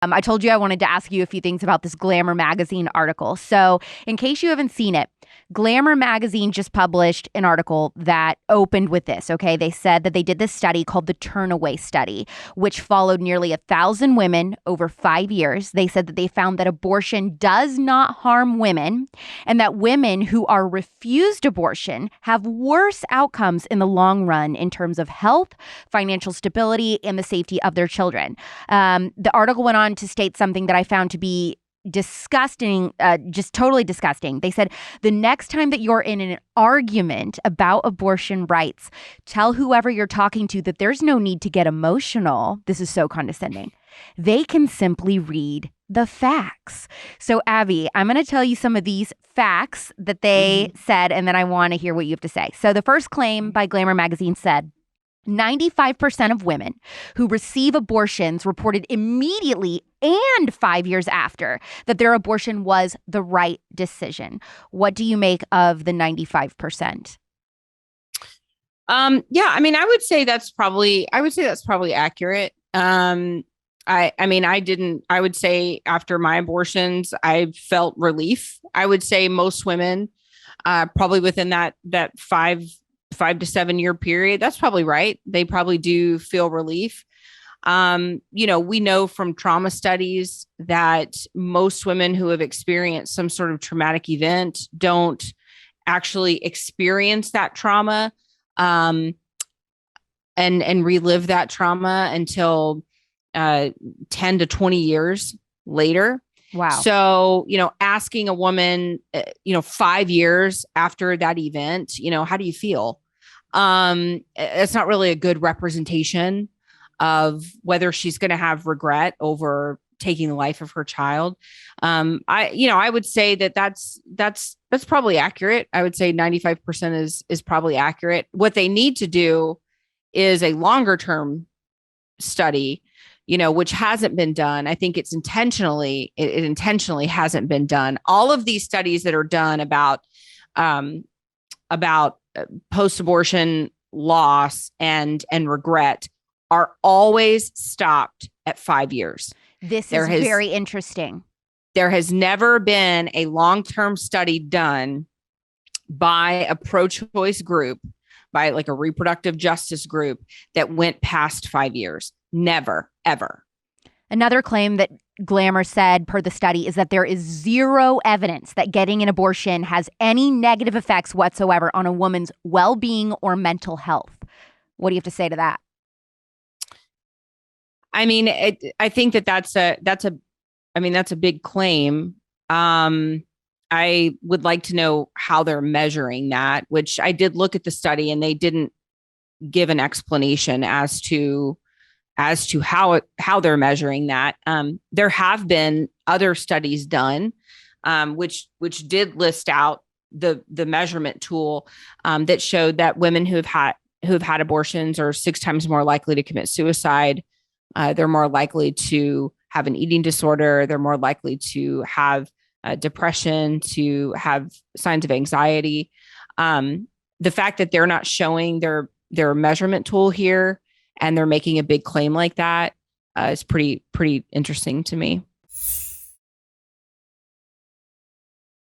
I told you I wanted to ask you a few things about this Glamour magazine article. So, in case you haven't seen it, Glamour magazine just published an article that opened with this. Okay. They said that they did this study called the Turnaway Study, which followed nearly 1,000 women over 5 years. They said that they found that abortion does not harm women and that women who are refused abortion have worse outcomes in the long run in terms of health, financial stability, and the safety of their children. The article went on to state something that I found to be disgusting, just totally disgusting. They said, the next time that you're in an argument about abortion rights, tell whoever you're talking to that there's no need to get emotional. This is so condescending. They can simply read the facts. So, Abby, I'm going to tell you some of these facts that they said, and then I want to hear what you have to say. So the first claim by Glamour magazine said, 95% of women who receive abortions reported immediately and 5 years after that their abortion was the right decision. What do you make of the 95%? Yeah, I mean, I would say that's probably accurate. I would say after my abortions, I felt relief. I would say most women, probably within that 5 to 7 year period. That's probably right. They probably do feel relief. We know from trauma studies that most women who have experienced some sort of traumatic event don't actually experience that trauma, and relive that trauma until 10 to 20 years later. Wow. So, asking a woman, 5 years after that event, how do you feel? It's not really a good representation of whether she's going to have regret over taking the life of her child. I would say that's probably accurate. I would say 95% is probably accurate. What they need to do is a longer term study, which hasn't been done. I think it intentionally hasn't been done. All of these studies that are done about post-abortion loss and regret are always stopped at 5 years. This is very interesting. There has never been a long-term study done by a pro-choice group, by like a reproductive justice group that went past 5 years. Never, ever. Another claim that Glamour said per the study is that there is zero evidence that getting an abortion has any negative effects whatsoever on a woman's well-being or mental health. What do you have to say to that? I mean, I think that's a big claim. I would like to know how they're measuring that, which I did look at the study and they didn't give an explanation as to how they're measuring that. There have been other studies done, which did list out the measurement tool, that showed that women who have had abortions are 6 times more likely to commit suicide. They're more likely to have an eating disorder. They're more likely to have depression, to have signs of anxiety. The fact that they're not showing their measurement tool here and they're making a big claim like that is pretty interesting to me.